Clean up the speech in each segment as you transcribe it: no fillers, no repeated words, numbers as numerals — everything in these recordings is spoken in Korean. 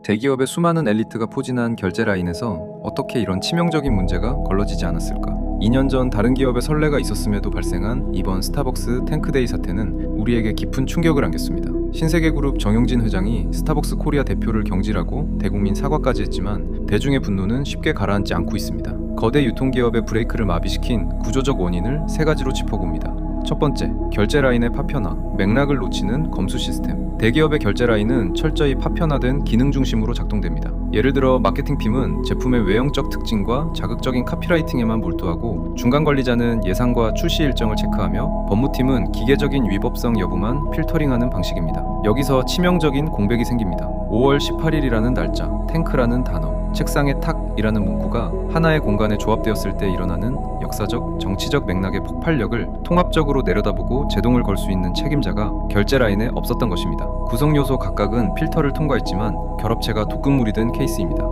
대기업의 수많은 엘리트가 포진한 결제 라인에서 어떻게 이런 치명적인 문제가 걸러지지 않았을까? 2년 전 다른 기업의 선례가 있었음에도 발생한 이번 스타벅스 탱크데이 사태는 우리에게 깊은 충격을 안겼습니다. 신세계그룹 정용진 회장이 스타벅스 코리아 대표를 경질하고 대국민 사과까지 했지만 대중의 분노는 쉽게 가라앉지 않고 있습니다. 거대 유통기업의 브레이크를 마비시킨 구조적 원인을 세 가지로 짚어봅니다. 첫 번째, 결제 라인의 파편화, 맥락을 놓치는 검수 시스템. 대기업의 결제 라인은 철저히 파편화된 기능 중심으로 작동됩니다. 예를 들어 마케팅팀은 제품의 외형적 특징과 자극적인 카피라이팅에만 몰두하고 중간 관리자는 예산과 출시 일정을 체크하며 법무팀은 기계적인 위법성 여부만 필터링하는 방식입니다. 여기서 치명적인 공백이 생깁니다. 5월 18일이라는 날짜, 탱크라는 단어, 책상에 탁이라는 문구가 하나의 공간에 조합되었을 때 일어나는 역사적, 정치적 맥락의 폭발력을 통합적으로 내려다보고 제동을 걸 수 있는 책임자가 결제 라인에 없었던 것입니다. 구성 요소 각각은 필터를 통과했지만 결합체가 독극물이 된 케이스입니다.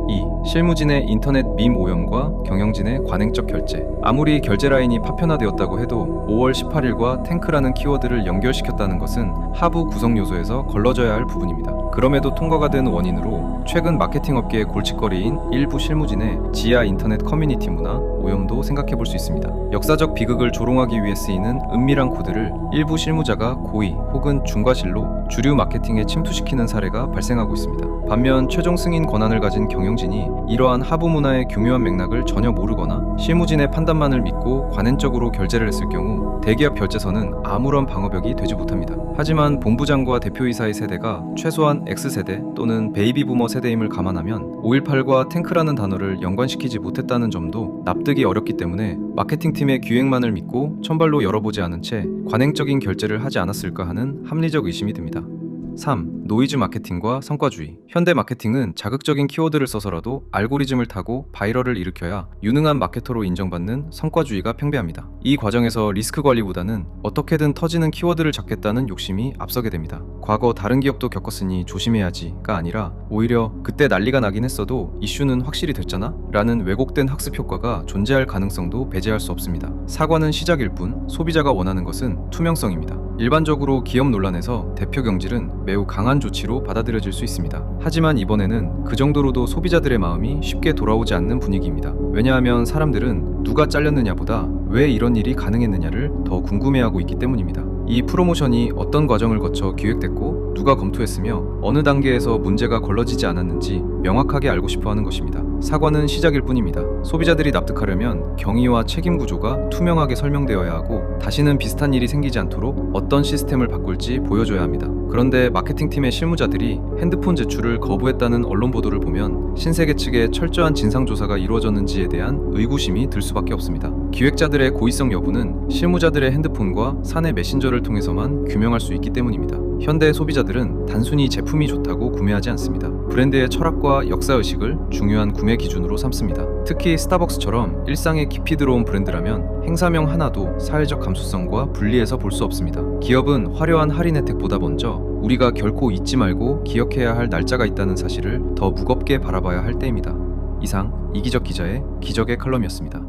2. 실무진의 인터넷 밈 오염과 경영진의 관행적 결제. 아무리 결제 라인이 파편화되었다고 해도 5월 18일과 탱크라는 키워드를 연결시켰다는 것은 하부 구성 요소에서 걸러져야 할 부분입니다. 그럼에도 통과가 된 원인으로 최근 마케팅 업계의 골칫거리인 일부 실무진의 지하 인터넷 커뮤니티 문화 오염도 생각해볼 수 있습니다. 역사적 비극을 조롱하기 위해 쓰이는 은밀한 코드를 일부 실무자가 고의 혹은 중과실로 주류 마케팅에 침투시키는 사례가 발생하고 있습니다. 반면 최종 승인 권한을 가진 경영진이 이러한 하부 문화의 교묘한 맥락을 전혀 모르거나 실무진의 판단만을 믿고 관행적으로 결제를 했을 경우 대기업 결제서는 아무런 방어벽이 되지 못합니다. 하지만 본부장과 대표이사의 세대가 최소한 X세대 또는 베이비 부머 세대임을 감안하면 5.18과 탱크라는 단어를 연관시키지 못했다는 점도 납득이 어렵기 때문에 마케팅팀의 기획만을 믿고 천발로 열어보지 않은 채 관행적인 결제를 하지 않았을까 하는 합리적 의심이 듭니다. 3. 노이즈 마케팅과 성과주의. 현대 마케팅은 자극적인 키워드를 써서라도 알고리즘을 타고 바이럴을 일으켜야 유능한 마케터로 인정받는 성과주의가 팽배합니다. 이 과정에서 리스크 관리보다는 어떻게든 터지는 키워드를 잡겠다는 욕심이 앞서게 됩니다. 과거 다른 기업도 겪었으니 조심해야지가 아니라 오히려 그때 난리가 나긴 했어도 이슈는 확실히 됐잖아? 라는 왜곡된 학습 효과가 존재할 가능성도 배제할 수 없습니다. 사과는 시작일 뿐 소비자가 원하는 것은 투명성입니다. 일반적으로 기업 논란에서 대표 경질은 매우 강한 조치로 받아들여질 수 있습니다. 하지만 이번에는 그 정도로도 소비자들의 마음이 쉽게 돌아오지 않는 분위기입니다. 왜냐하면 사람들은 누가 잘렸느냐보다 왜 이런 일이 가능했느냐를 더 궁금해하고 있기 때문입니다. 이 프로모션이 어떤 과정을 거쳐 기획됐고 누가 검토했으며 어느 단계에서 문제가 걸러지지 않았는지 명확하게 알고 싶어하는 것입니다. 사과는 시작일 뿐입니다. 소비자들이 납득하려면 경위와 책임 구조가 투명하게 설명되어야 하고 다시는 비슷한 일이 생기지 않도록 어떤 시스템을 바꿀지 보여줘야 합니다. 그런데 마케팅팀의 실무자들이 핸드폰 제출을 거부했다는 언론 보도를 보면 신세계 측의 철저한 진상조사가 이루어졌는지에 대한 의구심이 들 수밖에 없습니다. 기획자들의 고의성 여부는 실무자들의 핸드폰과 사내 메신저를 통해서만 규명할 수 있기 때문입니다. 현대 소비자들은 단순히 제품이 좋다고 구매하지 않습니다. 브랜드의 철학과 역사의식을 중요한 구매 기준으로 삼습니다. 특히 스타벅스처럼 일상에 깊이 들어온 브랜드라면 행사명 하나도 사회적 감수성과 분리해서 볼 수 없습니다. 기업은 화려한 할인 혜택보다 먼저 우리가 결코 잊지 말고 기억해야 할 날짜가 있다는 사실을 더 무겁게 바라봐야 할 때입니다. 이상 이기적 기자의 기적의 칼럼이었습니다.